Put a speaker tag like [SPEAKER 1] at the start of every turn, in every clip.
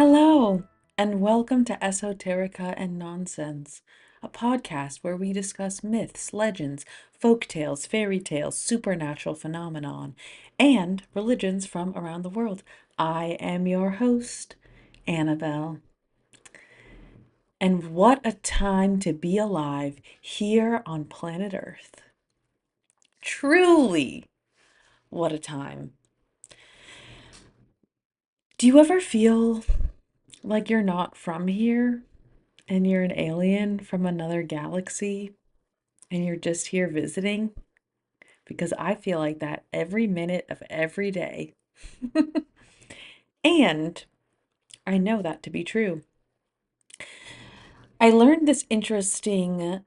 [SPEAKER 1] Hello, and welcome to Esoterica and Nonsense, a podcast where we discuss myths, legends, folk tales, fairy tales, supernatural phenomenon, and religions from around the world. I am your host, Annabelle. And what a time to be alive here on planet Earth. Truly, what a time. Do you ever feel like you're not from here and you're an alien from another galaxy and you're just here visiting? Because I feel like that every minute of every day. And I know that to be true. I learned this interesting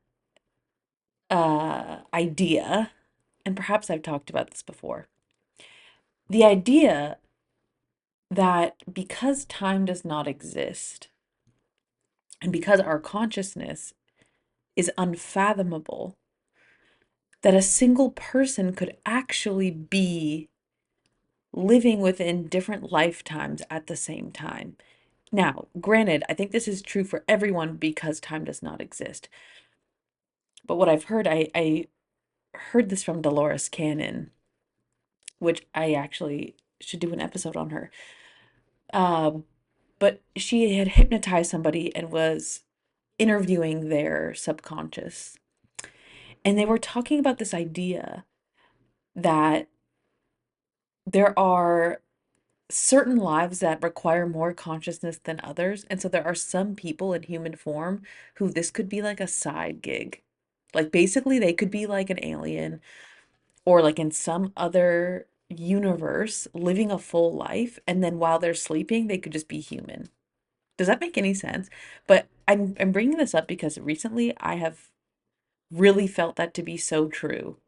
[SPEAKER 1] idea, and perhaps I've talked about this before. The idea that because time does not exist, and because our consciousness is unfathomable, that a single person could actually be living within different lifetimes at the same time. Now, granted, I think this is true for everyone because time does not exist. But what I've heard, I heard this from Dolores Cannon, which I actually should do an episode on her. Um, but she had hypnotized somebody and was interviewing their subconscious. And they were talking about this idea that there are certain lives that require more consciousness than others. And so there are some people in human form who this could be like a side gig. Like basically they could be like an alien or like in some other universe living a full life, and then while they're sleeping they could just be human. Does that make any sense? But I'm bringing this up because recently I have really felt that to be so true.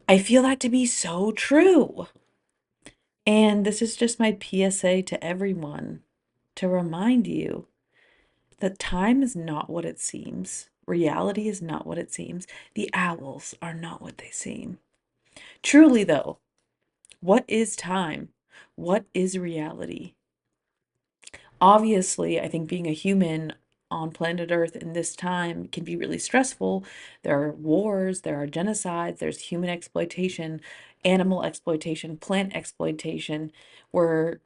[SPEAKER 1] I feel that to be so true. And this is just my PSA to everyone to remind you that time is not what it seems. Reality is not what it seems. The owls are not what they seem. Truly, though, what is time? What is reality? Obviously, I think being a human on planet Earth in this time can be really stressful. There are wars, there are genocides, there's human exploitation, animal exploitation, plant exploitation. We're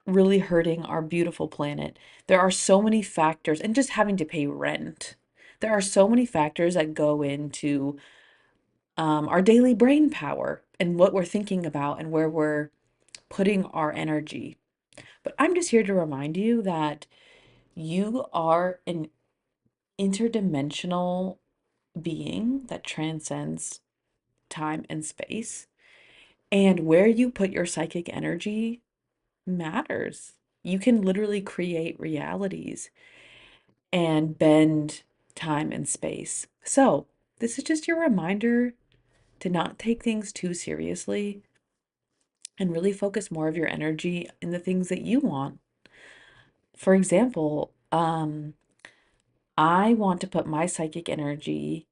[SPEAKER 1] really hurting our beautiful planet. There are so many factors, and just having to pay rent. There are so many factors that go into our daily brain power and what we're thinking about and where we're putting our energy. But I'm just here to remind you that you are an interdimensional being that transcends time and space. And where you put your psychic energy matters. You can literally create realities and bend time and space. So, this is just your reminder to not take things too seriously and really focus more of your energy in the things that you want. For example, I want to put my psychic energy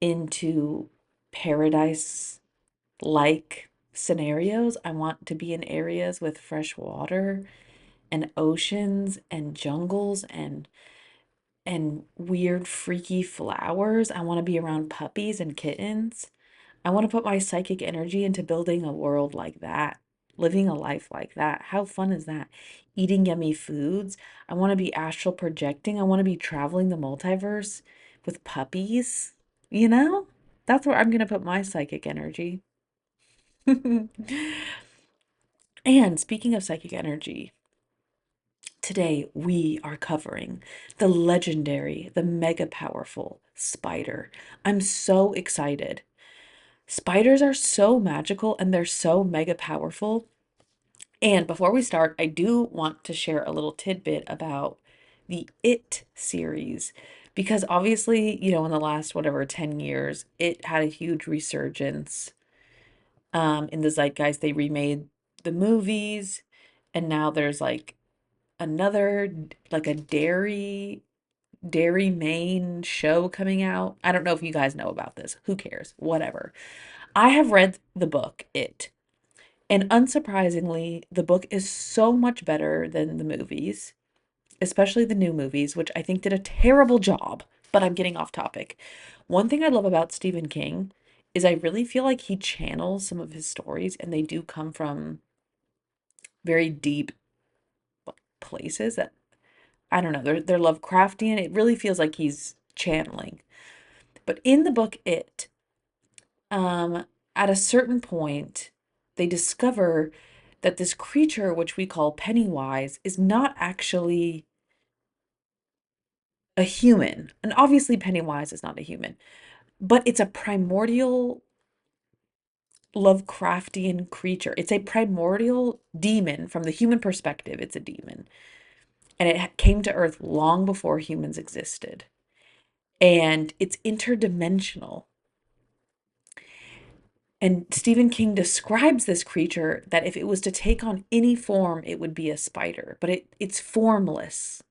[SPEAKER 1] into paradise like scenarios. I want to be in areas with fresh water and oceans and jungles and weird freaky flowers. I want to be around puppies and kittens. I want to put my psychic energy into building a world like that, living a life like that. How fun is that? Eating yummy foods. I want to be astral projecting. I want to be traveling the multiverse with puppies. You know? That's where I'm going to put my psychic energy. And speaking of psychic energy, today we are covering the legendary, the mega powerful spider. I'm so excited. Spiders are so magical and they're so mega powerful. And before we start, I do want to share a little tidbit about the It series because obviously, in the last whatever 10 years, it had a huge resurgence in the zeitgeist. They remade the movies, and now there's like another like a Dairy Maine show coming out. I don't know if you guys know about this. Who cares? Whatever. I have read the book It, And unsurprisingly, the book is so much better than the movies, especially the new movies, which I think did a terrible job, but I'm getting off topic. One thing I love about Stephen King is I really feel like he channels some of his stories, and they do come from very deep places that, I don't know, they're Lovecraftian. It really feels like he's channeling. But in the book um, at a certain point, they discover that this creature, which we call Pennywise, is not actually a human. And obviously, Pennywise is not a human, but it's a primordial Lovecraftian creature. It's a primordial demon from the human perspective. It's a demon. And it came to Earth long before humans existed. And it's interdimensional. And Stephen King describes this creature that if it was to take on any form, it would be a spider, but it's formless.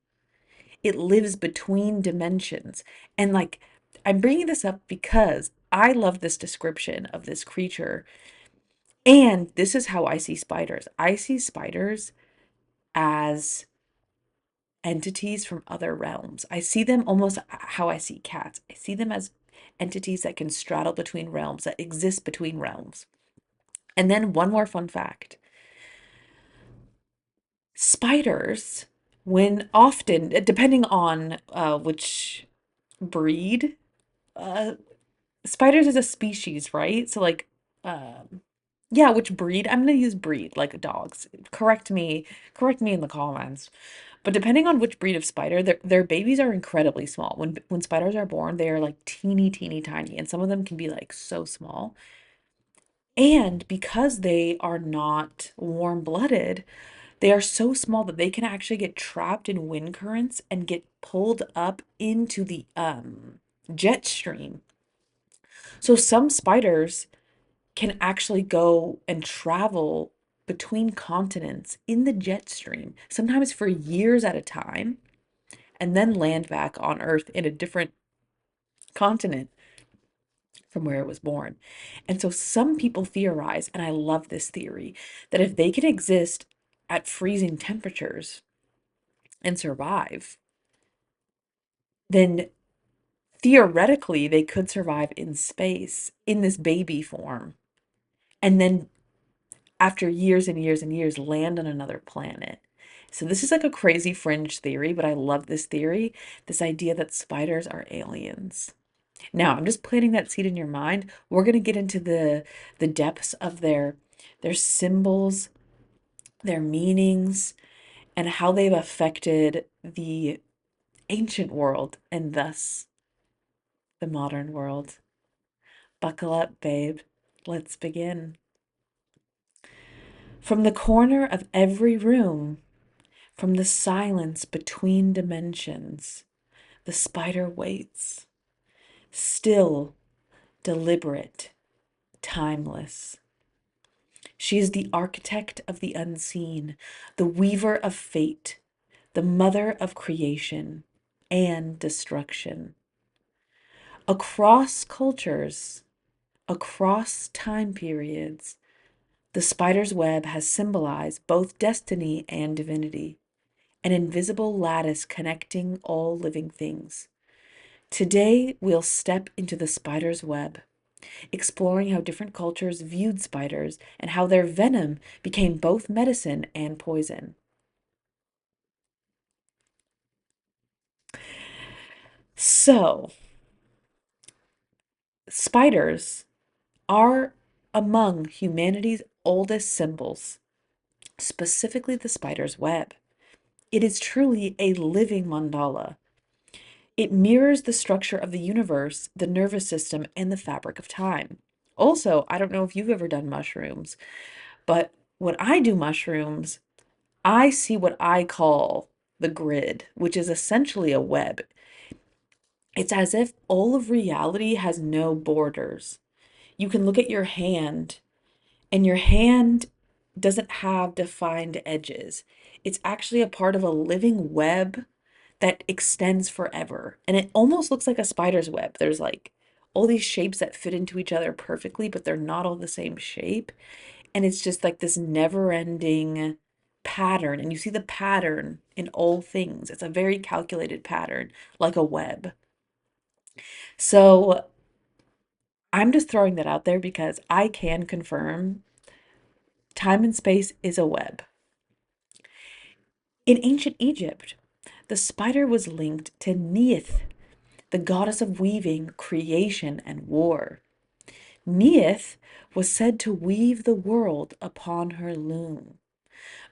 [SPEAKER 1] It lives between dimensions. And like, I'm bringing this up because I love this description of this creature. And this is how I see spiders. I see spiders as entities from other realms. I see them almost how I see cats. I see them as entities that can straddle between realms, that exist between realms. And then one more fun fact. Spiders, when often, depending on which breed, uh, spiders is a species, right? So like, yeah, which breed? I'm gonna use breed, like dogs. Correct me in the comments. But depending on which breed of spider, their babies are incredibly small. When spiders are born, they are like teeny, teeny, tiny, and some of them can be like so small. And because they are not warm-blooded, they are so small that they can actually get trapped in wind currents and get pulled up into the jet stream. So some spiders can actually go and travel between continents in the jet stream, sometimes for years at a time, and then land back on Earth in a different continent from where it was born. And so some people theorize, and I love this theory, that if they can exist at freezing temperatures and survive, then theoretically they could survive in space in this baby form. And then after years and years and years, land on another planet. So this is like a crazy fringe theory, but I love this theory, this idea that spiders are aliens. Now, I'm just planting that seed in your mind. We're going to get into the depths of their symbols, their meanings, and how they've affected the ancient world and thus the modern world. Buckle up, babe. Let's begin. From the corner of every room, from the silence between dimensions, the spider waits, still, deliberate, timeless. She is the architect of the unseen, the weaver of fate, the mother of creation and destruction. Across cultures, across time periods, the spider's web has symbolized both destiny and divinity, an invisible lattice connecting all living things. Today, we'll step into the spider's web, exploring how different cultures viewed spiders and how their venom became both medicine and poison. So, spiders are among humanity's oldest symbols, specifically the spider's web. It is truly a living mandala. It mirrors the structure of the universe, the nervous system, and the fabric of time. Also, I don't know if you've ever done mushrooms, but when I do mushrooms, I see what I call the grid, which is essentially a web. It's as if all of reality has no borders. You can look at your hand, and your hand doesn't have defined edges. It's actually a part of a living web that extends forever. And it almost looks like a spider's web. There's like all these shapes that fit into each other perfectly, but they're not all the same shape. And it's just like this never-ending pattern. And you see the pattern in all things. It's a very calculated pattern, like a web. So I'm just throwing that out there because I can confirm time and space is a web. In ancient Egypt, the spider was linked to Neith, the goddess of weaving, creation, and war. Neith was said to weave the world upon her loom,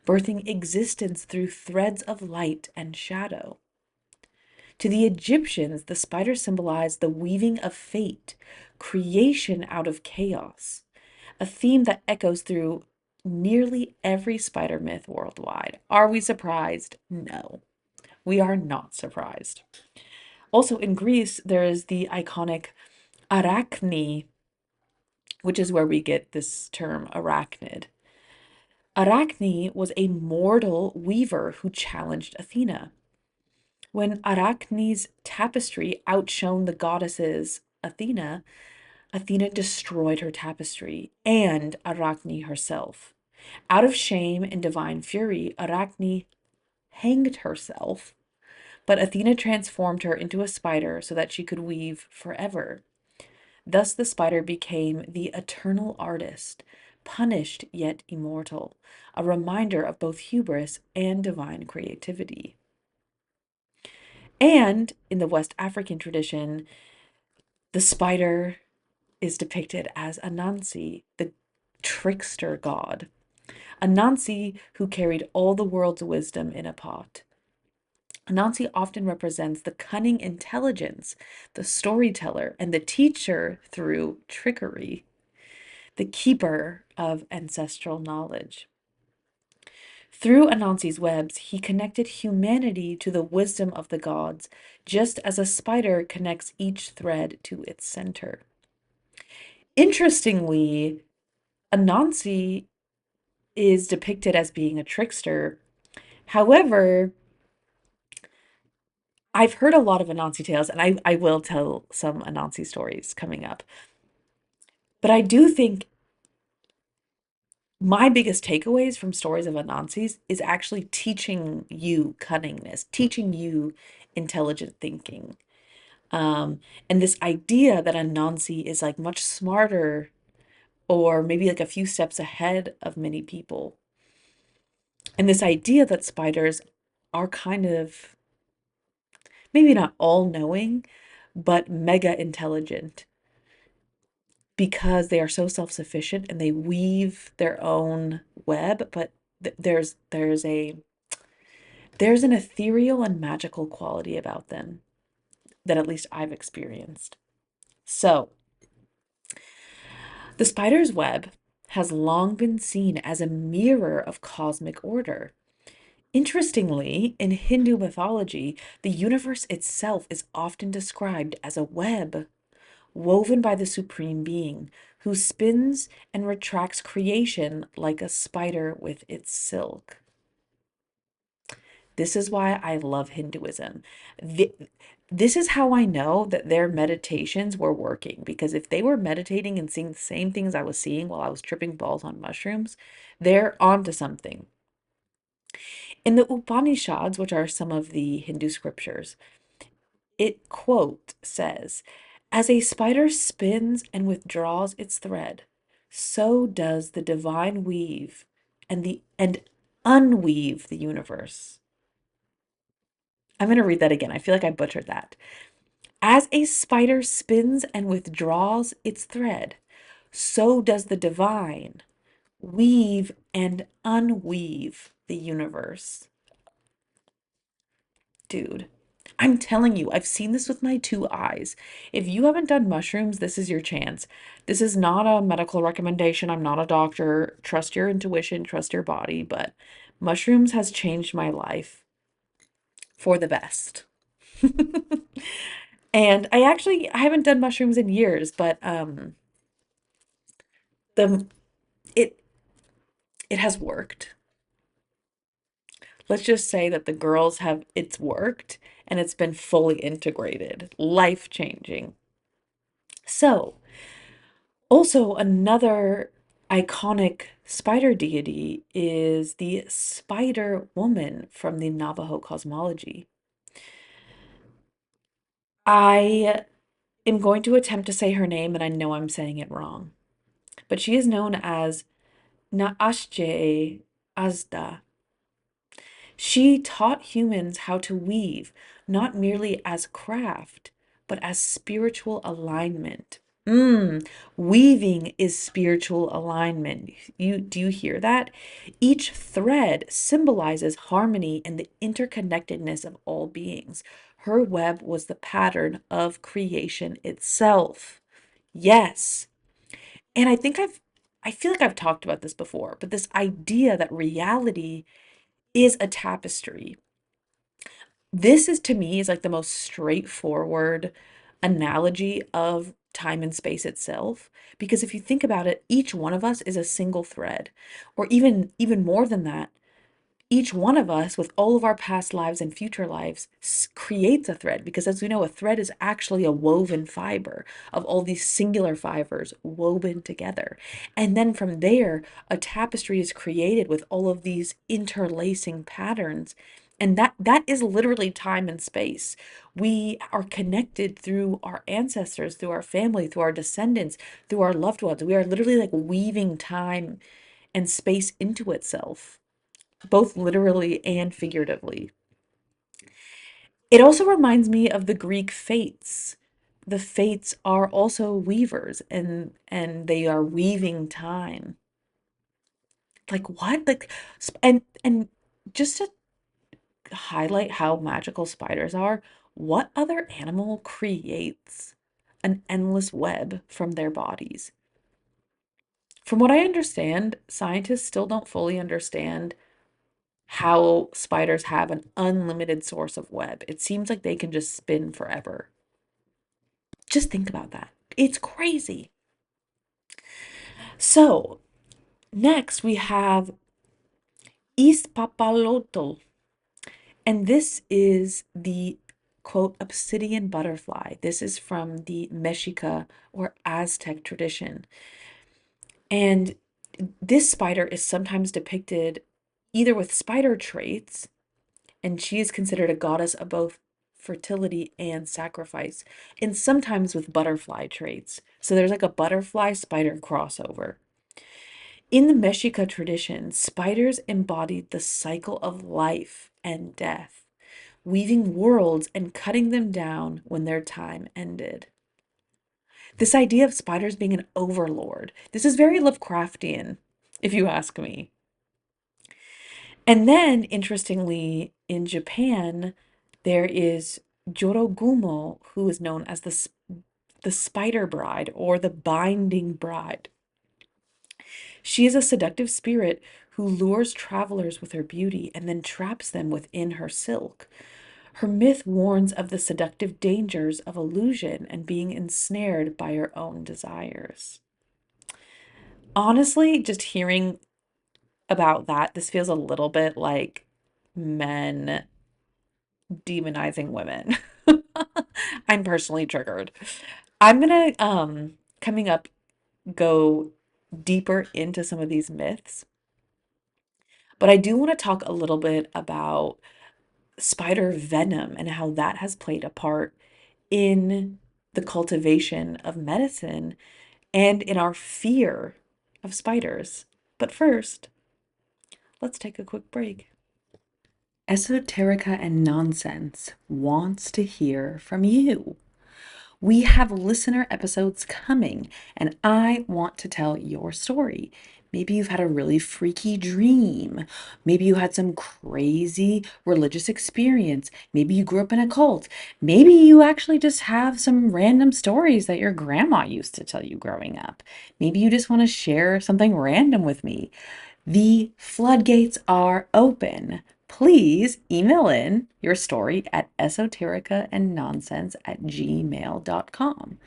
[SPEAKER 1] birthing existence through threads of light and shadow. To the Egyptians, the spider symbolized the weaving of fate, creation out of chaos, a theme that echoes through nearly every spider myth worldwide. Are we surprised? No, we are not surprised. Also, in Greece, there is the iconic Arachne, which is where we get this term arachnid. Arachne was a mortal weaver who challenged Athena. When Arachne's tapestry outshone the goddess's Athena, Athena destroyed her tapestry and Arachne herself. Out of shame and divine fury, Arachne hanged herself, but Athena transformed her into a spider so that she could weave forever. Thus, the spider became the eternal artist, punished yet immortal, a reminder of both hubris and divine creativity. And in the West African tradition, the spider is depicted as Anansi, the trickster god. Anansi, who carried all the world's wisdom in a pot. Anansi often represents the cunning intelligence, the storyteller, and the teacher through trickery, the keeper of ancestral knowledge. Through Anansi's webs, he connected humanity to the wisdom of the gods, just as a spider connects each thread to its center. Interestingly, Anansi is depicted as being a trickster. However, I've heard a lot of Anansi tales, and I will tell some Anansi stories coming up. But I do think my biggest takeaways from stories of Anansis is actually teaching you cunningness, teaching you intelligent thinking. Um, and this idea that Anansi is like much smarter or maybe like a few steps ahead of many people. And this idea that spiders are kind of maybe not all knowing, but mega intelligent because they are so self-sufficient and they weave their own web, but there's an ethereal and magical quality about them that at least I've experienced. So, the spider's web has long been seen as a mirror of cosmic order. Interestingly, in Hindu mythology, the universe itself is often described as a web woven by the Supreme Being, who spins and retracts creation like a spider with its silk. This is why I love Hinduism. This is how I know that their meditations were working, because if they were meditating and seeing the same things I was seeing while I was tripping balls on mushrooms, they're onto something. In the Upanishads, which are some of the Hindu scriptures, it quote says, "As a spider spins and withdraws its thread, so does the divine weave and unweave the universe." I'm going to read that again. I feel like I butchered that. As a spider spins and withdraws its thread, so does the divine weave and unweave the universe. Dude, I'm telling you, I've seen this with my two eyes. If you haven't done mushrooms, this is your chance. This is not a medical recommendation. I'm not a doctor. Trust your intuition, trust your body, but mushrooms has changed my life for the best. And I haven't done mushrooms in years, but the it it has worked. Let's just say that the girls have it's worked and it's been fully integrated, life changing. So, also another iconic spider deity is the Spider Woman from the Navajo cosmology. I am going to attempt to say her name, and I know I'm saying it wrong, but she is known as Naashje Azda. She taught humans how to weave, not merely as craft, but as spiritual alignment. Weaving is spiritual alignment. Do you hear that? Each thread symbolizes harmony and the interconnectedness of all beings. Her web was the pattern of creation itself. Yes. And I feel like I've talked about this before, but this idea that reality is a tapestry. This is to me is like the most straightforward analogy of time and space itself, because if you think about it, each one of us is a single thread, or even more than that, each one of us with all of our past lives and future lives creates a thread, because as we know, a thread is actually a woven fiber of all these singular fibers woven together. And then from there, a tapestry is created with all of these interlacing patterns. And that is literally time and space. We are connected through our ancestors, through our family, through our descendants, through our loved ones. We are literally like weaving time and space into itself, both literally and figuratively. It also reminds me of the Greek fates. The fates are also weavers, and they are weaving time. Like what? Like and just to highlight how magical spiders are, what other animal creates an endless web from their bodies? From what I understand, scientists still don't fully understand how spiders have an unlimited source of web. It seems like they can just spin forever. Just think about that. It's crazy. So, next we have Ispapalotl, and this is the quote obsidian butterfly. This is from the Mexica or Aztec tradition. And this spider is sometimes depicted either with spider traits, and she is considered a goddess of both fertility and sacrifice, and sometimes with butterfly traits. So there's like a butterfly spider crossover. In the Mexica tradition, spiders embodied the cycle of life and death, weaving worlds and cutting them down when their time ended. This idea of spiders being an overlord, this is very Lovecraftian, if you ask me. And then, interestingly, in Japan, there is Jorōgumo, who is known as the spider bride or the binding bride. She is a seductive spirit who lures travelers with her beauty and then traps them within her silk. Her myth warns of the seductive dangers of illusion and being ensnared by her own desires. Honestly, just hearing about that, this feels a little bit like men demonizing women. I'm personally triggered. I'm gonna coming up go deeper into some of these myths, but I do want to talk a little bit about spider venom and how that has played a part in the cultivation of medicine and in our fear of spiders. But first, let's take a quick break. Esoterica and Nonsense wants to hear from you. We have listener episodes coming, and I want to tell your story. Maybe you've had a really freaky dream. Maybe you had some crazy religious experience. Maybe you grew up in a cult. Maybe you actually just have some random stories that your grandma used to tell you growing up. Maybe you just want to share something random with me. The floodgates are open. Please email in your story at esotericaandnonsense@gmail.com.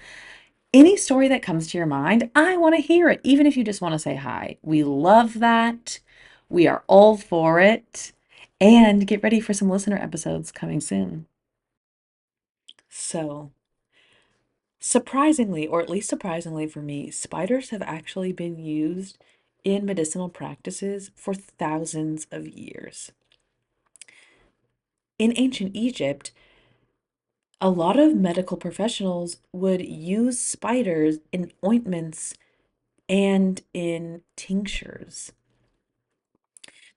[SPEAKER 1] Any story that comes to your mind, I want to hear it, even if you just want to say hi. We love that. We are all for it. And get ready for some listener episodes coming soon. So, Surprisingly, or at least surprisingly for me, spiders have actually been used in medicinal practices for thousands of years. In ancient Egypt, a lot of medical professionals would use spiders in ointments and in tinctures.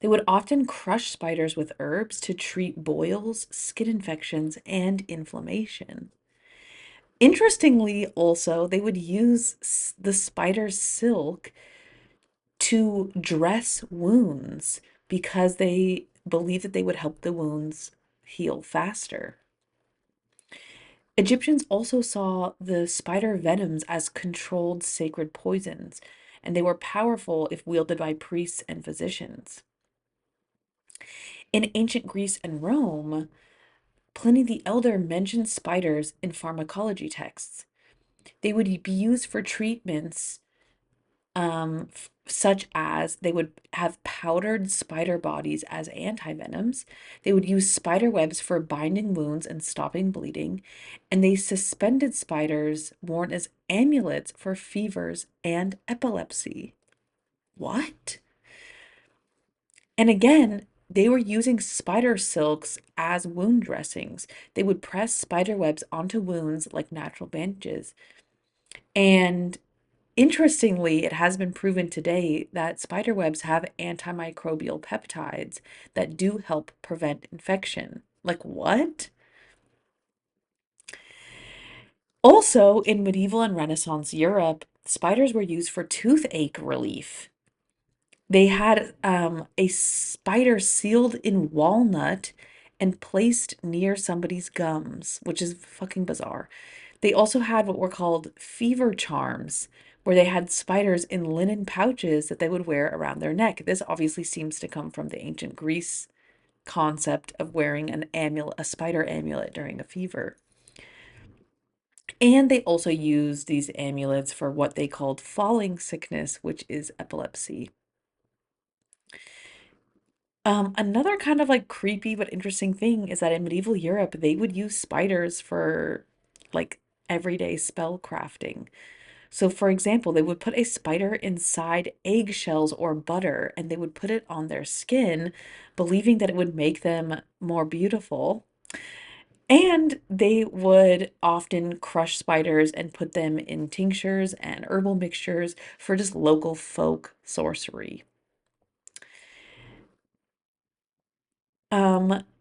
[SPEAKER 1] They would often crush spiders with herbs to treat boils, skin infections, and inflammation. Interestingly, also, they would use the spider's silk to dress wounds because they believed that they would help the wounds heal faster. Egyptians also saw the spider venoms as controlled sacred poisons, and they were powerful if wielded by priests and physicians. In ancient Greece and Rome, Pliny the Elder mentioned spiders in pharmacology texts. They would be used for treatments such as they would have powdered spider bodies as antivenoms. They would use spider webs for binding wounds and stopping bleeding. And they suspended spiders worn as amulets for fevers and epilepsy. What? And again, they were using spider silks as wound dressings. They would press spider webs onto wounds like natural bandages. And interestingly, it has been proven today that spider webs have antimicrobial peptides that do help prevent infection. Like what? Also, in medieval and Renaissance Europe, spiders were used for toothache relief. They had a spider sealed in walnut and placed near somebody's gums, which is fucking bizarre. They also had what were called fever charms, where they had spiders in linen pouches that they would wear around their neck. This obviously seems to come from the ancient Greece concept of wearing an amulet, a spider amulet during a fever. And they also used these amulets for what they called falling sickness, which is epilepsy. Another kind of like creepy but interesting thing is that in medieval Europe, they would use spiders for like everyday spell crafting. So, for example, they would put a spider inside eggshells or butter and they would put it on their skin, believing that it would make them more beautiful. And they would often crush spiders and put them in tinctures and herbal mixtures for just local folk sorcery.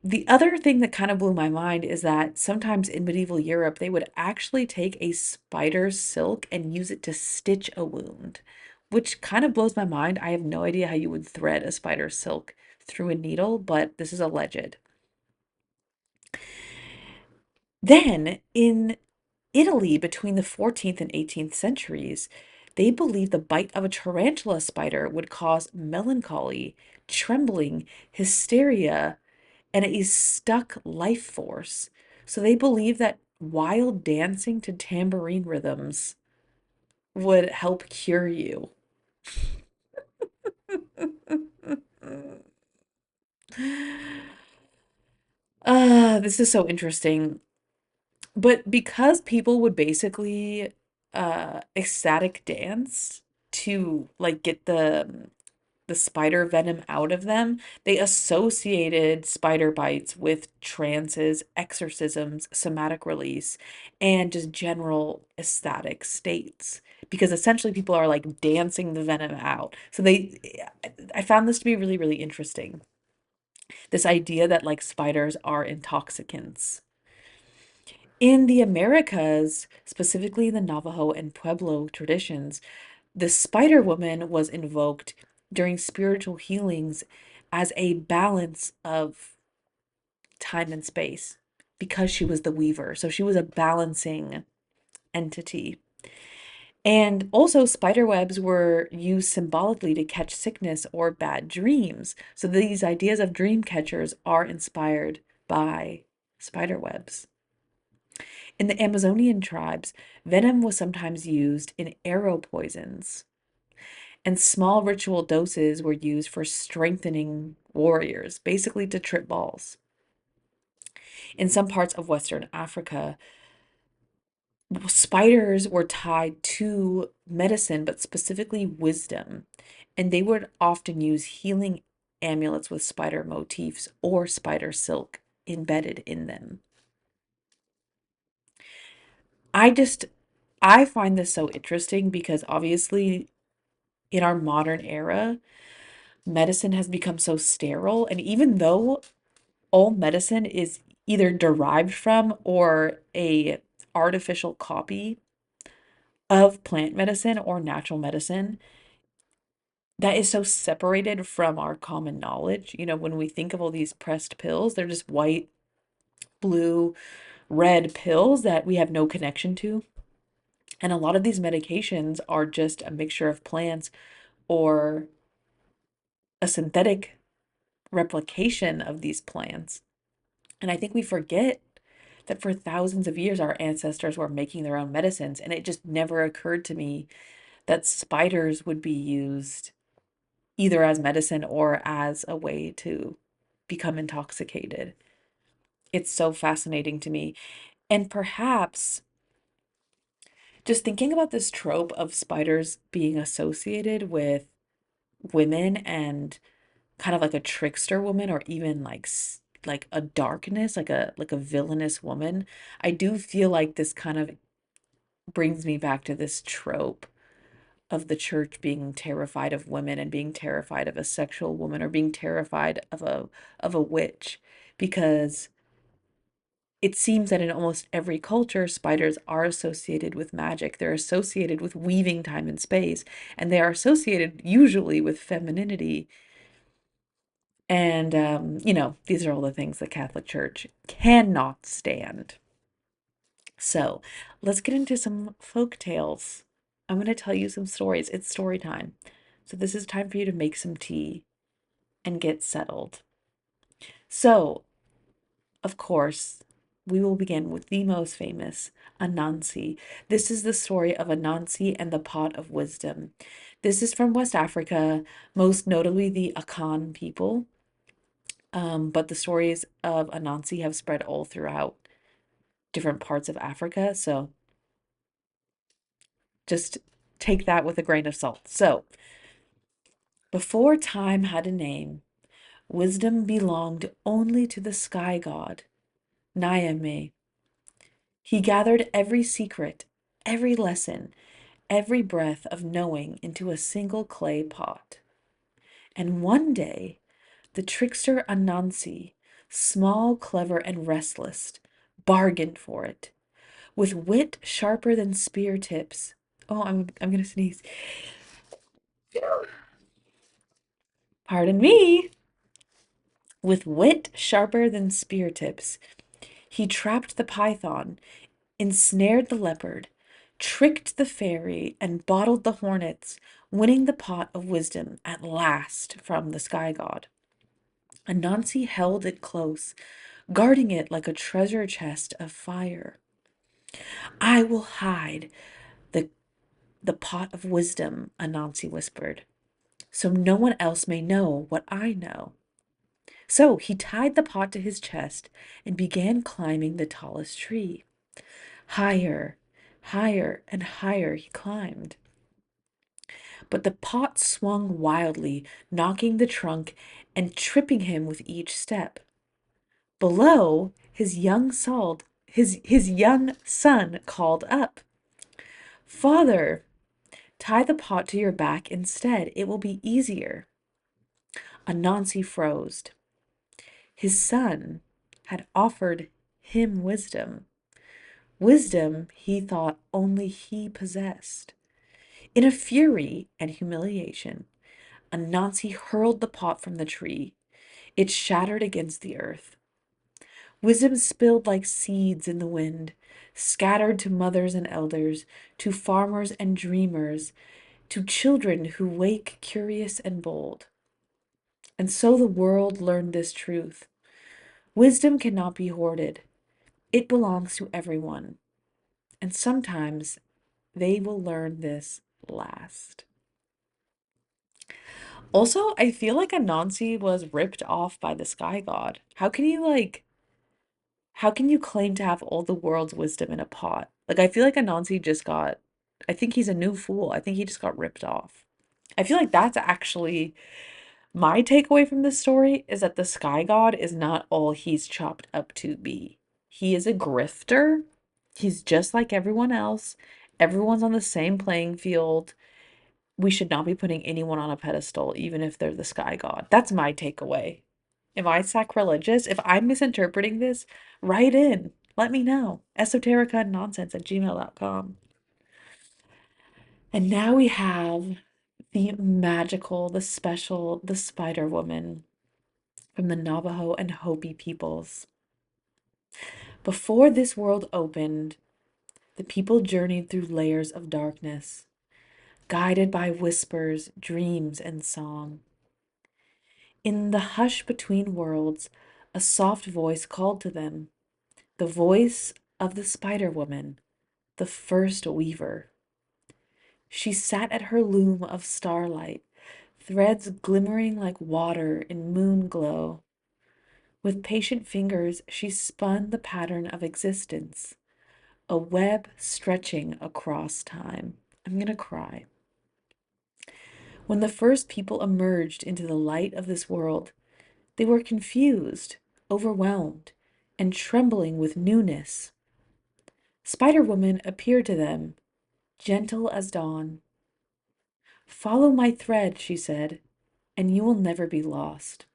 [SPEAKER 1] The other thing that kind of blew my mind is that sometimes in medieval Europe, they would actually take a spider's silk and use it to stitch a wound, which kind of blows my mind. I have no idea how you would thread a spider's silk through a needle, but this is alleged. Then in Italy, between the 14th and 18th centuries, they believed the bite of a tarantula spider would cause melancholy, trembling, hysteria, and a stuck life force. So they believe that wild dancing to tambourine rhythms would help cure you. This is so interesting. But because people would basically ecstatic dance to like get the spider venom out of them, they associated spider bites with trances, exorcisms, somatic release, and just general ecstatic states. Because essentially people are like dancing the venom out. So I found this to be really, really interesting. This idea that like spiders are intoxicants. In the Americas, specifically in the Navajo and Pueblo traditions, the Spider Woman was invoked during spiritual healings as a balance of time and space because she was the weaver. So she was a balancing entity. And also, spider webs were used symbolically to catch sickness or bad dreams. So these ideas of dream catchers are inspired by spider webs. In the Amazonian tribes, venom was sometimes used in arrow poisons, and small ritual doses were used for strengthening warriors, basically to trip balls. In some parts of Western Africa, Spiders were tied to medicine, but specifically wisdom. And they would often use healing amulets with spider motifs or spider silk embedded in them. I just, I find this so interesting because obviously in our modern era, medicine has become so sterile. And even though all medicine is either derived from or a artificial copy of plant medicine or natural medicine, that is so separated from our common knowledge. When we think of all these pressed pills, they're just white, blue, red pills that we have no connection to. And a lot of these medications are just a mixture of plants or a synthetic replication of these plants. And I think we forget that for thousands of years, our ancestors were making their own medicines. And it just never occurred to me that spiders would be used either as medicine or as a way to become intoxicated. It's so fascinating to me. And perhaps just thinking about this trope of spiders being associated with women and kind of like a trickster woman or even like a darkness, like a villainous woman. I do feel like this kind of brings me back to this trope of the church being terrified of women and being terrified of a sexual woman or being terrified of a witch, because it seems that in almost every culture spiders are associated with magic. They're associated with weaving time and space, and they are associated usually with femininity. And these are all the things the Catholic Church cannot stand. So let's get into some folk tales. I'm going to tell you some stories. It's story time. So this is time for you to make some tea and get settled. So, of course, we will begin with the most famous, Anansi. This is the story of Anansi and the pot of wisdom. This is from West Africa, most notably the Akan people. But the stories of Anansi have spread all throughout different parts of Africa. So just take that with a grain of salt. So, before time had a name, wisdom belonged only to the sky god, Nyame. He gathered every secret, every lesson, every breath of knowing into a single clay pot. And one day, the trickster Anansi, small, clever, and restless, bargained for it. With wit sharper than spear tips. Oh, I'm gonna sneeze. Pardon me. With wit sharper than spear tips, he trapped the python, ensnared the leopard, tricked the fairy, and bottled the hornets, winning the pot of wisdom at last from the sky god. Anansi held it close, guarding it like a treasure chest of fire. I will hide the, the pot of wisdom, Anansi whispered, so no one else may know what I know. So he tied the pot to his chest and began climbing the tallest tree. Higher, higher, and higher he climbed. But the pot swung wildly, knocking the trunk and tripping him with each step. Below, his young son called up. Father, tie the pot to your back instead. It will be easier. Anansi froze. His son had offered him wisdom. Wisdom he thought only he possessed. In a fury and humiliation, Anansi hurled the pot from the tree. It shattered against the earth. Wisdom spilled like seeds in the wind, scattered to mothers and elders, to farmers and dreamers, to children who wake curious and bold. And so the world learned this truth. Wisdom cannot be hoarded. It belongs to everyone. And sometimes they will learn this last. Also, I feel like Anansi was ripped off by the sky god. How can you claim to have all the world's wisdom in a pot? Like, I feel like Anansi just got, I think he's a new fool. I think he just got ripped off. I feel like that's actually my takeaway from this story is that the sky god is not all he's chopped up to be. He is a grifter. He's just like everyone else. Everyone's on the same playing field. We should not be putting anyone on a pedestal, even if they're the sky god. That's my takeaway. Am I sacrilegious? If I'm misinterpreting this, write in. Let me know. Esotericaandnonsense@gmail.com. And now we have the magical, the special, the Spider Woman from the Navajo and Hopi peoples. Before this world opened, the people journeyed through layers of darkness, guided by whispers, dreams, and song. In the hush between worlds, a soft voice called to them, the voice of the Spider Woman, the first weaver. She sat at her loom of starlight, threads glimmering like water in moon glow. With patient fingers, she spun the pattern of existence, a web stretching across time. I'm gonna cry. When the first people emerged into the light of this world, they were confused, overwhelmed, and trembling with newness. Spider Woman appeared to them, gentle as dawn. Follow my thread, she said, and you will never be lost.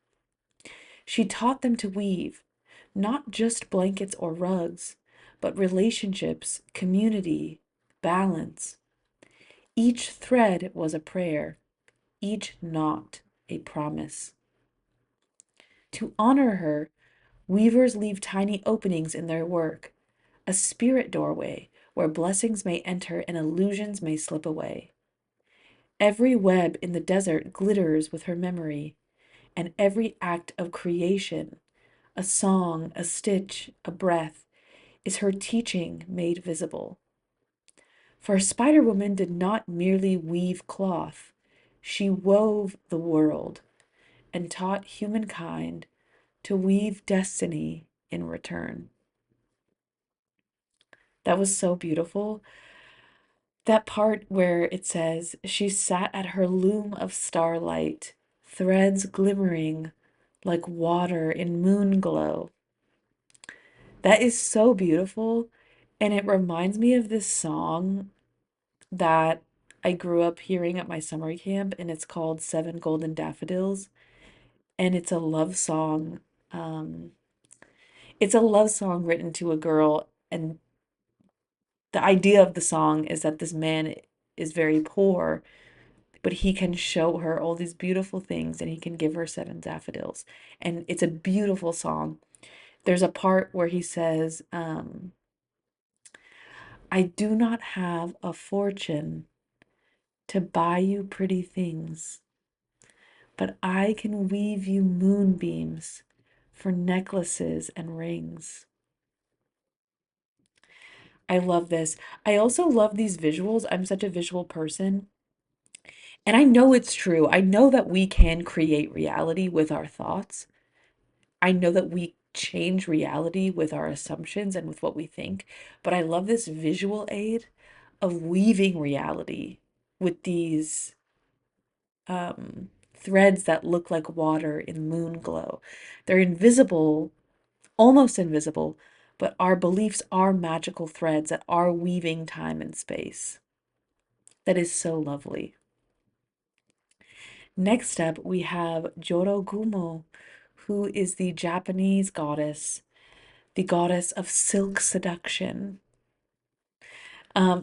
[SPEAKER 1] She taught them to weave, not just blankets or rugs, but relationships, community, balance. Each thread was a prayer, each knot a promise. To honor her, weavers leave tiny openings in their work, a spirit doorway where blessings may enter and illusions may slip away. Every web in the desert glitters with her memory, and every act of creation, a song, a stitch, a breath, is her teaching made visible. For Spider Woman did not merely weave cloth, she wove the world and taught humankind to weave destiny in return. That was so beautiful. That part where it says, she sat at her loom of starlight, threads glimmering like water in moon glow. That is so beautiful. And it reminds me of this song that I grew up hearing at my summer camp, and it's called Seven Golden Daffodils. And it's a love song. Um, it's a love song written to a girl, and the idea of the song is that this man is very poor, but he can show her all these beautiful things and he can give her seven daffodils. And it's a beautiful song. There's a part where he says, I do not have a fortune to buy you pretty things, but I can weave you moonbeams for necklaces and rings. I love this. I also love these visuals. I'm such a visual person. And I know it's true. I know that we can create reality with our thoughts. I know that we change reality with our assumptions and with what we think. But I love this visual aid of weaving reality with these threads that look like water in moon glow. They're invisible, almost invisible, but our beliefs are magical threads that are weaving time and space. That is so lovely. Next up, we have Jorōgumo, who is the Japanese goddess, the goddess of silk seduction.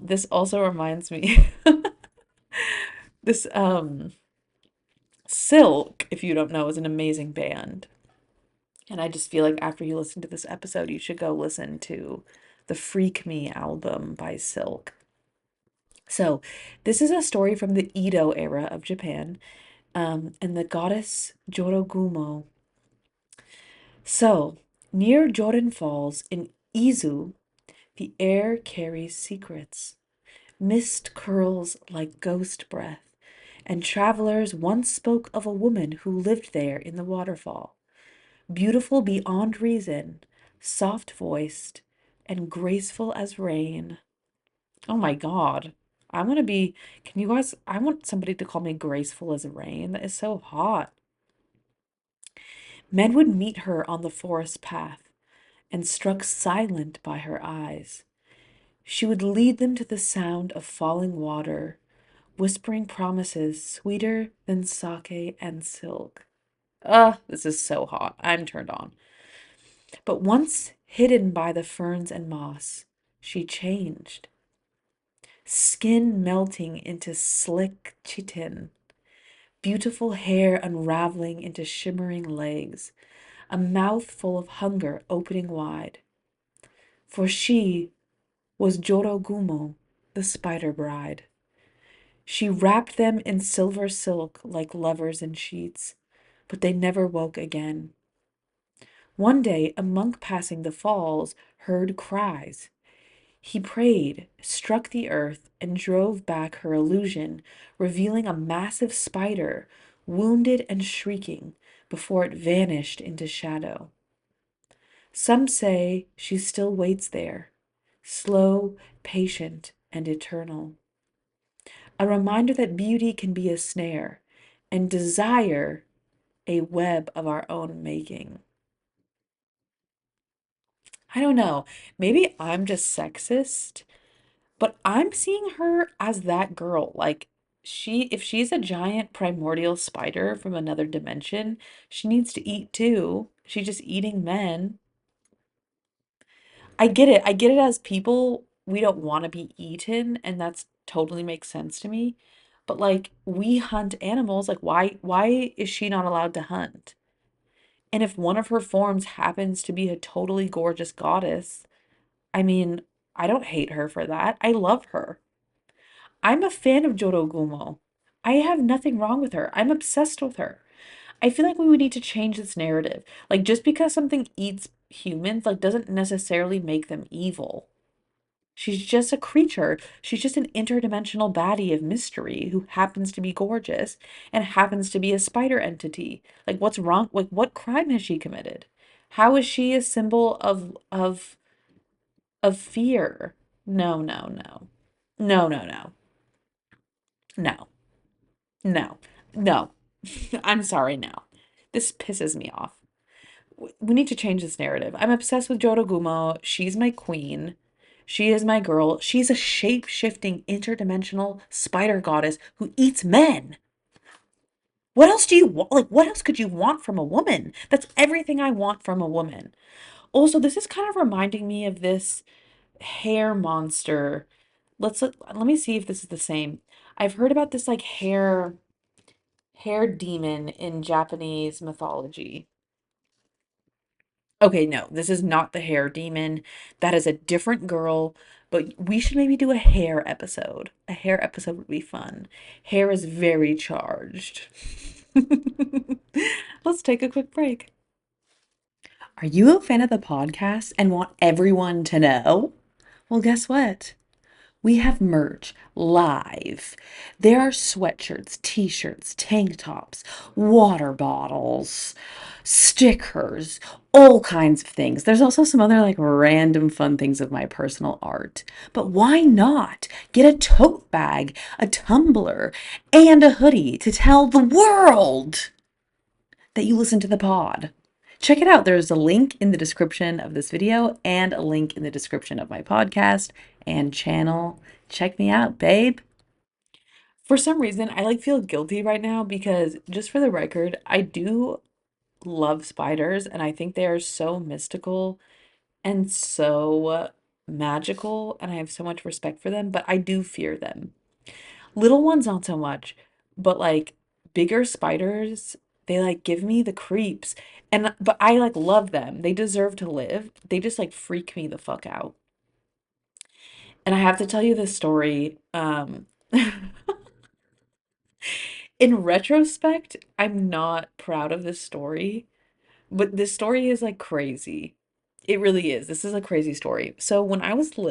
[SPEAKER 1] This also reminds me, this Silk, if you don't know, is an amazing band. And I just feel like after you listen to this episode, you should go listen to the Freak Me album by Silk. So, this is a story from the Edo era of Japan, and the goddess Jorōgumo. So, near Jordan Falls in Izu, the air carries secrets. Mist curls like ghost breath, and travelers once spoke of a woman who lived there in the waterfall, beautiful beyond reason, soft voiced, and graceful as rain. Oh my God. I want to be, can you guys, I want somebody to call me graceful as rain. That is so hot. Men would meet her on the forest path and struck silent by her eyes. She would lead them to the sound of falling water, whispering promises sweeter than sake and silk. Ugh, this is so hot. I'm turned on. But once hidden by the ferns and moss, she changed, skin melting into slick chitin, beautiful hair unraveling into shimmering legs, a mouth full of hunger opening wide. For she was Jorōgumo, the spider bride. She wrapped them in silver silk like lovers in sheets, but they never woke again. One day, a monk passing the falls heard cries. He prayed, struck the earth, and drove back her illusion, revealing a massive spider, wounded and shrieking, before it vanished into shadow. Some say she still waits there, slow, patient, and eternal. A reminder that beauty can be a snare, and desire a web of our own making. I don't know. Maybe I'm just sexist, but I'm seeing her as that girl. Like, if she's a giant primordial spider from another dimension, she needs to eat too. She's just eating men. I get it. I get it as people, we don't want to be eaten, and that's totally makes sense to me. But like we hunt animals, like why is she not allowed to hunt? And if one of her forms happens to be a totally gorgeous goddess, I mean, I don't hate her for that. I love her. I'm a fan of Jorōgumo. I have nothing wrong with her. I'm obsessed with her. I feel like we would need to change this narrative. Like just because something eats humans, like doesn't necessarily make them evil. She's just a creature. She's just an interdimensional baddie of mystery who happens to be gorgeous and happens to be a spider entity. Like what's wrong? Like what crime has she committed? How is she a symbol of fear? No, no, no. No, no, no. No. No. No. I'm sorry, no. This pisses me off. We need to change this narrative. I'm obsessed with Jorōgumo. She's my queen. She is my girl. She's a shape-shifting interdimensional spider goddess who eats men. What else do you want? Like, what else could you want from a woman? That's everything I want from a woman. Also, this is kind of reminding me of this hair monster. Let me see if this is the same. I've heard about this like hair demon in Japanese mythology. Okay, no, this is not the hair demon. That is a different girl, but we should maybe do a hair episode. A hair episode would be fun. Hair is very charged. Let's take a quick break. Are you a fan of the podcast and want everyone to know? Well, guess what? We have merch live. There are sweatshirts, t-shirts, tank tops, water bottles, stickers, all kinds of things. There's also some other like random fun things of my personal art. But why not get a tote bag, a tumbler, and a hoodie to tell the world that you listen to the pod? Check it out. There's a link in the description of this video and a link in the description of my podcast and channel. Check me out, babe. For some reason, I like feel guilty right now because just for the record, I do love spiders and I think they are so mystical and so magical and I have so much respect for them, but I do fear them. Little ones not so much, but like bigger spiders, they like give me the creeps. And but I like love them. They deserve to live. They just like freak me the fuck out. And I have to tell you this story. In retrospect, I'm not proud of this story, but this story is like crazy. It really is. This is a crazy story. So when I was like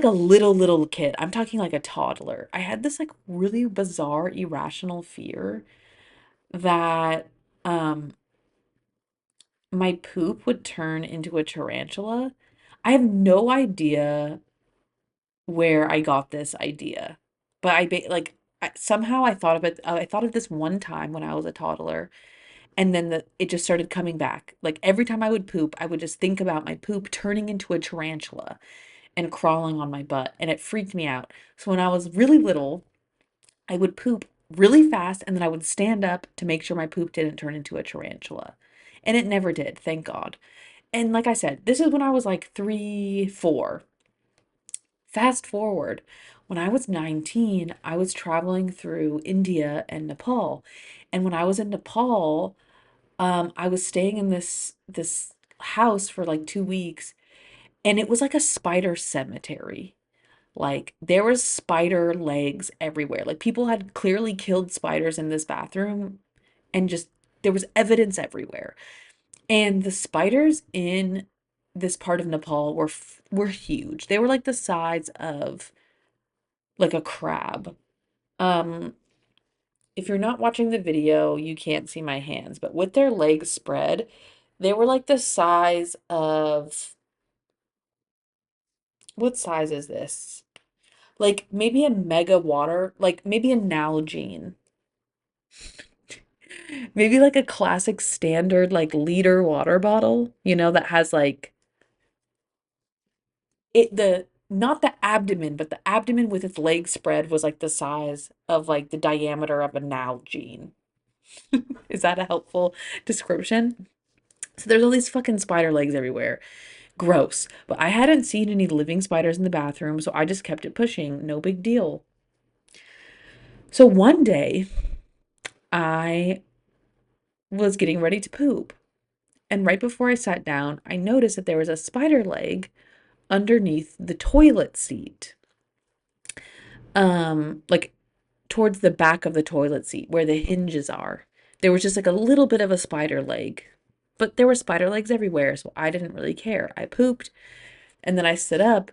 [SPEAKER 1] a little kid, I'm talking like a toddler, I had this like really bizarre, irrational fear that um my poop would turn into a tarantula. I have no idea where I got this idea, but like somehow I thought of it. I thought of this one time when I was a toddler, and then it just started coming back. Like every time I would poop, I would just think about my poop turning into a tarantula and crawling on my butt, and it freaked me out. So when I was really little, I would poop really fast, and then I would stand up to make sure my poop didn't turn into a tarantula. And it never did, thank God. And like I said, this is when I was like 3, 4. Fast forward, when I was 19, I was traveling through India and Nepal. And when I was in Nepal, I was staying in this house for like 2 weeks, and it was like a spider cemetery. Like there was spider legs everywhere. Like people had clearly killed spiders in this bathroom, and just there was evidence everywhere. And the spiders in this part of Nepal were huge. They were like the size of like a crab. Um, if you're not watching the video, you can't see my hands, but with their legs spread, they were like the size of, what size is this? Like maybe a mega water, like maybe a Nalgene. Maybe like a classic standard like liter water bottle, that has like the not the abdomen, but the abdomen with its legs spread was like the size of like the diameter of a Nalgene. Is that a helpful description? So there's all these fucking spider legs everywhere. Gross. But I hadn't seen any living spiders in the bathroom, so I just kept it pushing. No big deal. So one day, I was getting ready to poop. And right before I sat down, I noticed that there was a spider leg underneath the toilet seat. Like towards the back of the toilet seat where the hinges are. There was just like a little bit of a spider leg. But there were spider legs everywhere, so I didn't really care. I pooped, and then I stood up,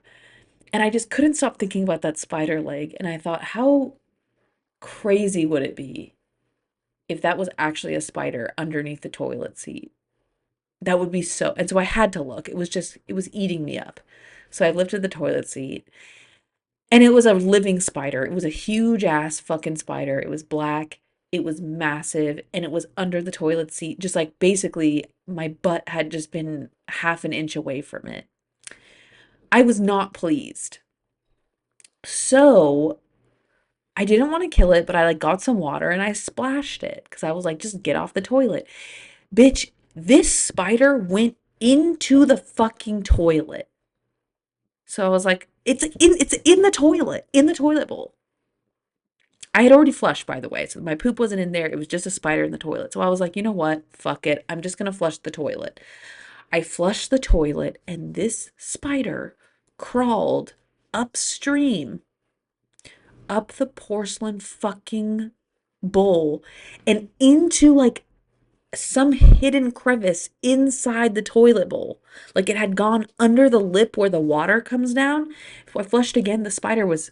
[SPEAKER 1] and I just couldn't stop thinking about that spider leg. And I thought, how crazy would it be if that was actually a spider underneath the toilet seat? That would be so. And so I had to look. It was eating me up. So I lifted the toilet seat, and it was a living spider. It was a huge ass fucking spider. It was black. It was massive, and it was under the toilet seat. Just like basically my butt had just been half an inch away from it. I was not pleased. So I didn't want to kill it, but I like got some water and I splashed it because I was like, just get off the toilet. Bitch, this spider went into the fucking toilet. So I was like, it's in the toilet bowl. I had already flushed, by the way, so my poop wasn't in there. It was just a spider in the toilet. So I was like, you know what? Fuck it. I'm just gonna flush the toilet. I flushed the toilet, and this spider crawled upstream, up the porcelain fucking bowl, and into like some hidden crevice inside the toilet bowl. Like it had gone under the lip where the water comes down. If I flushed again, the spider was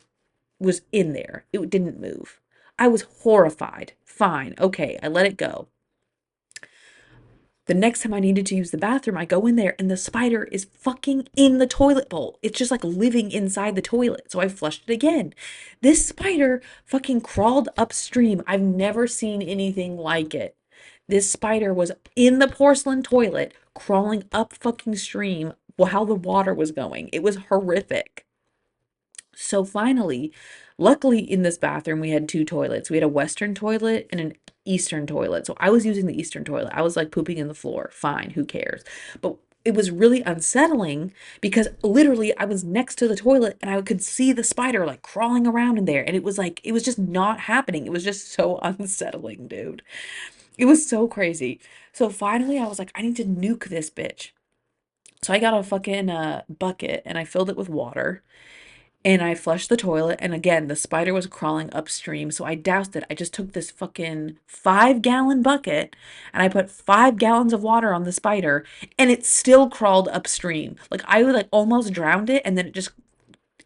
[SPEAKER 1] in there. It didn't move. I was horrified. Fine. Okay, I let it go. The next time I needed to use the bathroom, I go in there and the spider is fucking in the toilet bowl. It's just like living inside the toilet. So I flushed it again. This spider fucking crawled upstream. I've never seen anything like it. This spider was in the porcelain toilet, crawling up fucking stream while the water was going. It was horrific. So finally, luckily in this bathroom, we had two toilets. We had a Western toilet and an Eastern toilet. So I was using the Eastern toilet. I was like pooping in the floor. Fine, who cares? But it was really unsettling because literally I was next to the toilet and I could see the spider like crawling around in there. And it was like, it was just not happening. It was just so unsettling, dude. It was so crazy. So finally, I was like, I need to nuke this bitch. So I got a fucking bucket and I filled it with water. And I flushed the toilet, and again, the spider was crawling upstream. So I doused it. I just took this fucking 5-gallon bucket and I put 5 gallons of water on the spider, and it still crawled upstream. Like I would like almost drowned it, and then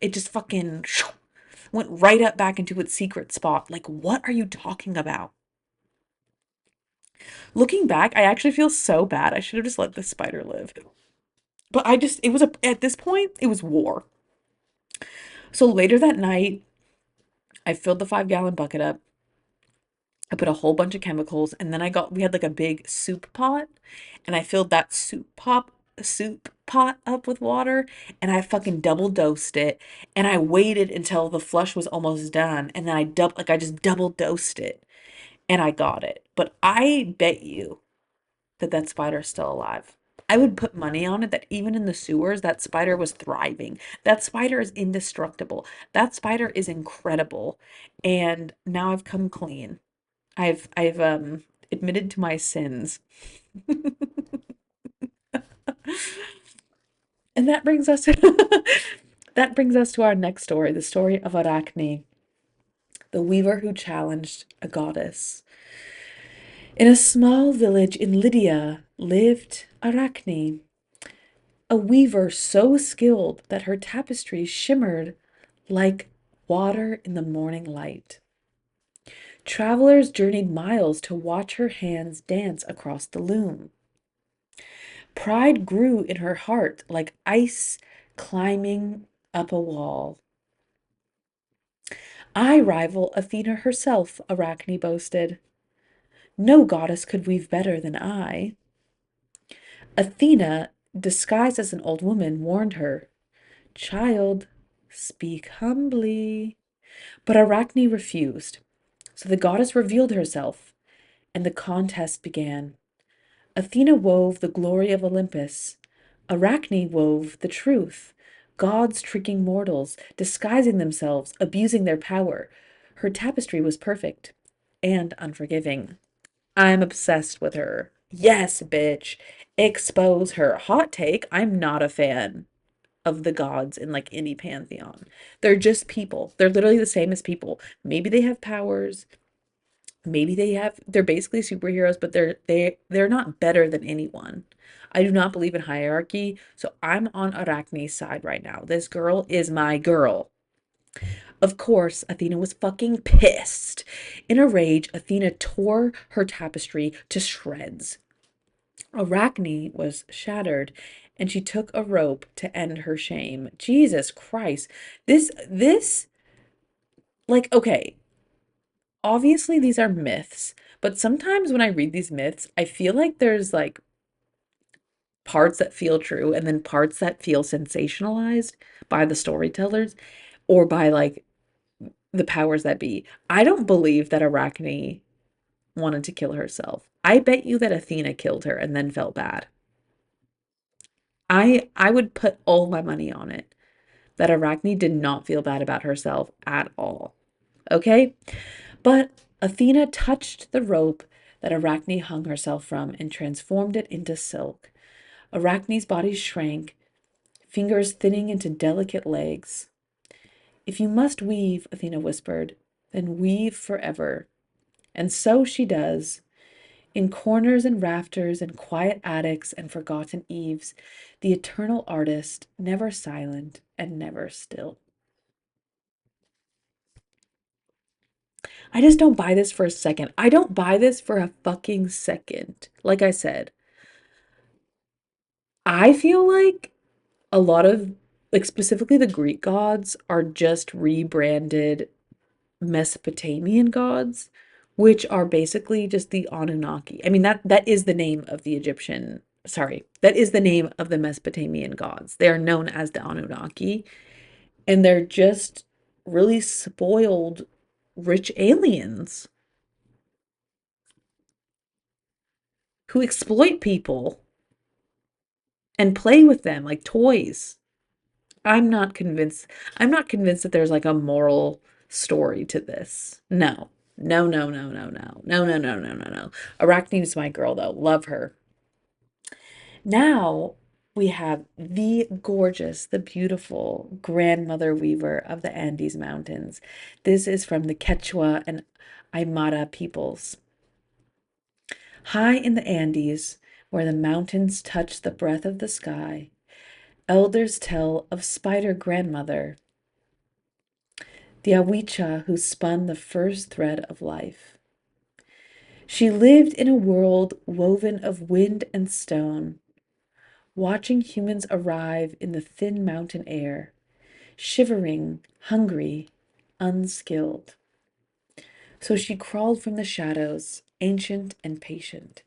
[SPEAKER 1] it just fucking went right up back into its secret spot. Like, what are you talking about? Looking back, I actually feel so bad. I should have just let the spider live. But it was at this point, it was war. So later that night, I filled the 5-gallon bucket up. I put a whole bunch of chemicals, and then we had like a big soup pot, and I filled that soup pot up with water, and I fucking double dosed it, and I waited until the flush was almost done, and then I just double dosed it, and I got it. But I bet you that that spider's still alive. I would put money on it that even in the sewers, that spider was thriving. That spider is indestructible. That spider is incredible. And now I've come clean. I've admitted to my sins. And that brings us that brings us to our next story, the story of Arachne, the weaver who challenged a goddess. In a small village in Lydia lived Arachne, a weaver so skilled that her tapestries shimmered like water in the morning light. Travelers journeyed miles to watch her hands dance across the loom. Pride grew in her heart like ice climbing up a wall. I rival Athena herself, Arachne boasted. No goddess could weave better than I. Athena, disguised as an old woman, warned her, Child, speak humbly. But Arachne refused, so the goddess revealed herself, and the contest began. Athena wove the glory of Olympus. Arachne wove the truth. Gods tricking mortals, disguising themselves, abusing their power. Her tapestry was perfect and unforgiving. I'm obsessed with her. Yes, bitch. Expose her. Hot take, I'm not a fan of the gods in like any pantheon. They're just people. They're literally the same as people. Maybe they have powers. Maybe they're basically superheroes, but they're not better than anyone. I do not believe in hierarchy, so I'm on Arachne's side right now. This girl is my girl. Of course, Athena was fucking pissed. In a rage, Athena tore her tapestry to shreds. Arachne was shattered, and she took a rope to end her shame. Jesus Christ. This, like, okay, obviously these are myths, but sometimes when I read these myths, I feel like there's like parts that feel true and then parts that feel sensationalized by the storytellers or by like the powers that be. I don't believe that Arachne wanted to kill herself. I bet you that Athena killed her and then felt bad. I would put all my money on it that Arachne did not feel bad about herself at all. Okay? But Athena touched the rope that Arachne hung herself from and transformed it into silk. Arachne's body shrank, fingers thinning into delicate legs. If you must weave, Athena whispered, then weave forever. And so she does. In corners and rafters and quiet attics and forgotten eaves, the eternal artist, never silent and never still. I just don't buy this for a second. I don't buy this for a fucking second. Like I said, I feel like a lot of, like specifically the Greek gods, are just rebranded Mesopotamian gods, which are basically just the Anunnaki. I mean, that is the name of the Egyptian, sorry, that is the name of the Mesopotamian gods. They are known as the Anunnaki, and they're just really spoiled, rich aliens who exploit people and play with them like toys. I'm not convinced. I'm not convinced that there's like a moral story to this. No. No, no, no, no, no. No, no, no, no, no, no. Arachne is my girl though. Love her. Now we have the gorgeous, the beautiful grandmother weaver of the Andes Mountains. This is from the Quechua and Aymara peoples. High in the Andes, where the mountains touch the breath of the sky, elders tell of Spider Grandmother, the Awicha who spun the first thread of life. She lived in a world woven of wind and stone, watching humans arrive in the thin mountain air, shivering, hungry, unskilled. So she crawled from the shadows, ancient and patient,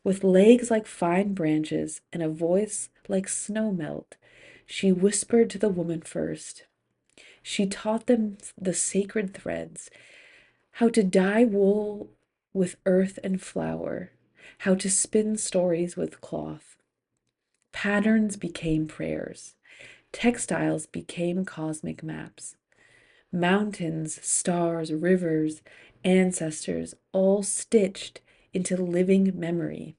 [SPEAKER 1] with legs like fine branches and a voice like snow melt. She whispered to the woman first. She taught them the sacred threads, how to dye wool with earth and flower, how to spin stories with cloth. Patterns became prayers. Textiles became cosmic maps. Mountains, stars, rivers, ancestors, all stitched into living memory.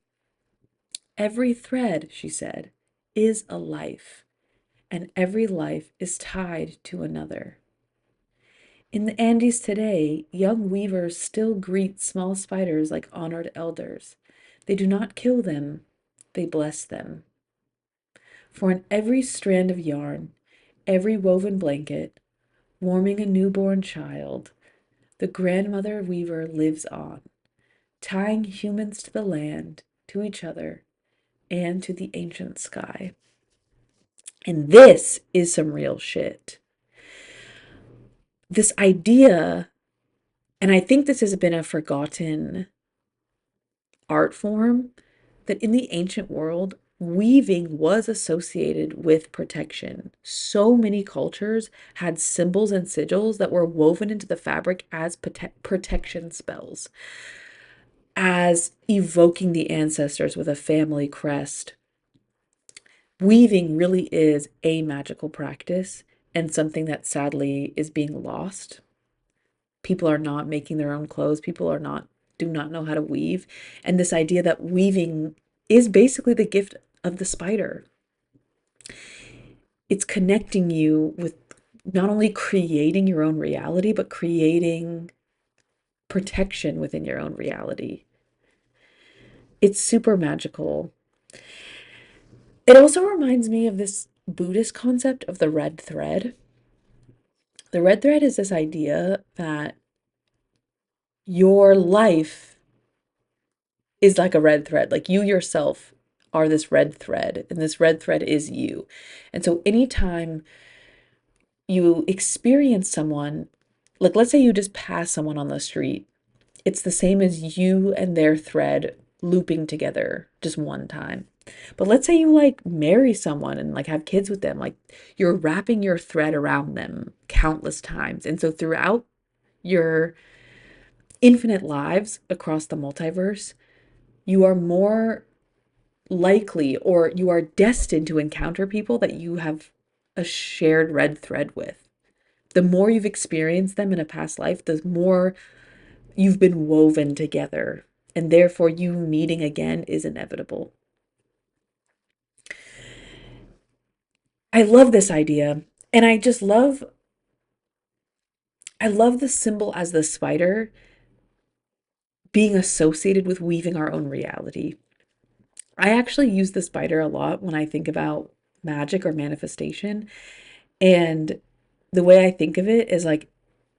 [SPEAKER 1] Every thread, she said, is a life, and every life is tied to another. In the Andes today, young weavers still greet small spiders like honored elders. They do not kill them, they bless them. For in every strand of yarn, every woven blanket, warming a newborn child, the grandmother weaver lives on, tying humans to the land, to each other, and to the ancient sky. And this is some real shit. This idea, and I think this has been a forgotten art form, that in the ancient world, weaving was associated with protection. So many cultures had symbols and sigils that were woven into the fabric as protection spells, as evoking the ancestors with a family crest. Weaving really is a magical practice and something that sadly is being lost. People are not making their own clothes. People are not do not know how to weave. And this idea that weaving is basically the gift of the spider. It's connecting you with not only creating your own reality, but creating protection within your own reality. It's super magical. It also reminds me of this Buddhist concept of the red thread. The red thread is this idea that your life is like a red thread. Like you yourself are this red thread, and this red thread is you. And so anytime you experience someone, like let's say you just pass someone on the street, it's the same as you and their thread looping together just one time. But let's say you like marry someone and like have kids with them, like you're wrapping your thread around them countless times. And so throughout your infinite lives across the multiverse, you are more likely or you are destined to encounter people that you have a shared red thread with. The more you've experienced them in a past life, the more you've been woven together, and therefore you meeting again is inevitable. I love this idea, and I love the symbol as the spider being associated with weaving our own reality. I actually use the spider a lot when I think about magic or manifestation, and the way I think of it is like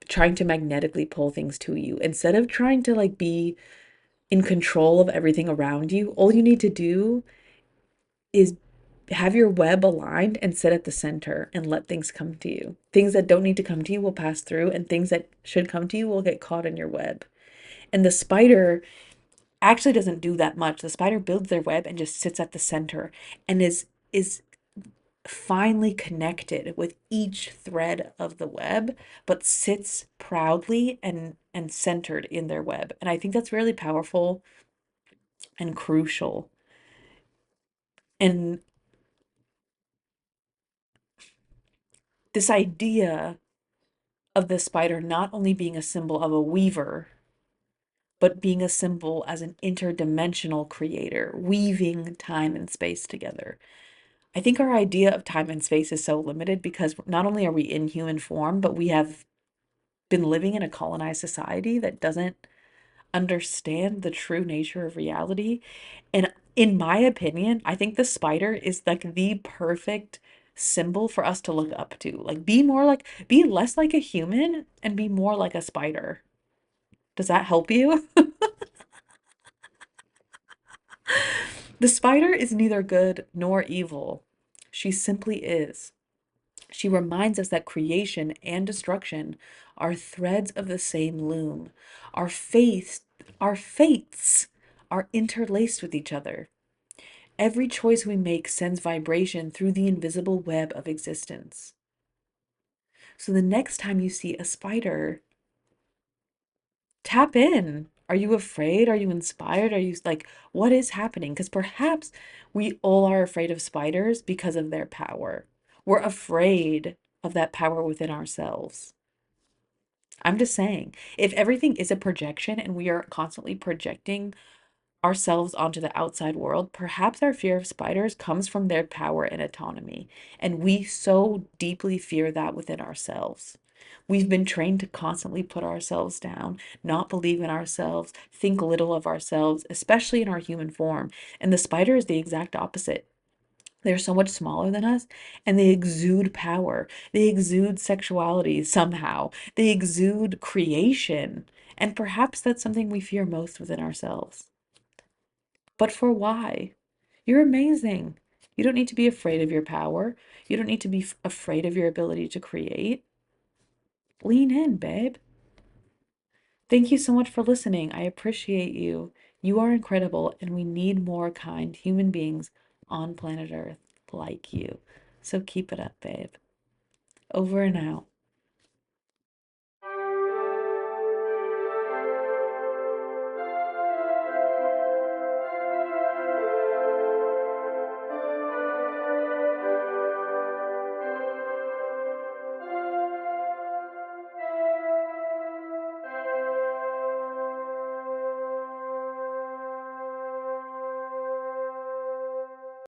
[SPEAKER 1] trying to magnetically pull things to you instead of trying to like be in control of everything around you. All you need to do is have your web aligned and sit at the center and let things come to you. Things that don't need to come to you will pass through, and things that should come to you will get caught in your web. And the spider actually doesn't do that much. The spider builds their web and just sits at the center and is finely connected with each thread of the web, but sits proudly and centered in their web. And I think that's really powerful and crucial. And this idea of the spider not only being a symbol of a weaver, but being a symbol as an interdimensional creator, weaving time and space together. I think our idea of time and space is so limited because not only are we in human form, but we have been living in a colonized society that doesn't understand the true nature of reality. And in my opinion, I think the spider is like the perfect symbol for us to look up to. Like be less like a human and be more like a spider. Does that help you? The spider is neither good nor evil. She simply is. She reminds us that creation and destruction are threads of the same loom. Our fates are interlaced with each other. Every choice we make sends vibration through the invisible web of existence. So the next time you see a spider, tap in. Are you afraid? Are you inspired? Are you like, what is happening? Because perhaps we all are afraid of spiders because of their power. We're afraid of that power within ourselves. I'm just saying, if everything is a projection and we are constantly projecting ourselves onto the outside world, perhaps our fear of spiders comes from their power and autonomy. And we so deeply fear that within ourselves. We've been trained to constantly put ourselves down, not believe in ourselves, think little of ourselves, especially in our human form. And the spider is the exact opposite. They're so much smaller than us and they exude power. They exude sexuality somehow. They exude creation. And perhaps that's something we fear most within ourselves. But for why? You're amazing. You don't need to be afraid of your power. You don't need to be afraid of your ability to create. Lean in, babe. Thank you so much for listening. I appreciate you. You are incredible, and we need more kind human beings on planet Earth like you. So keep it up, babe. Over and out.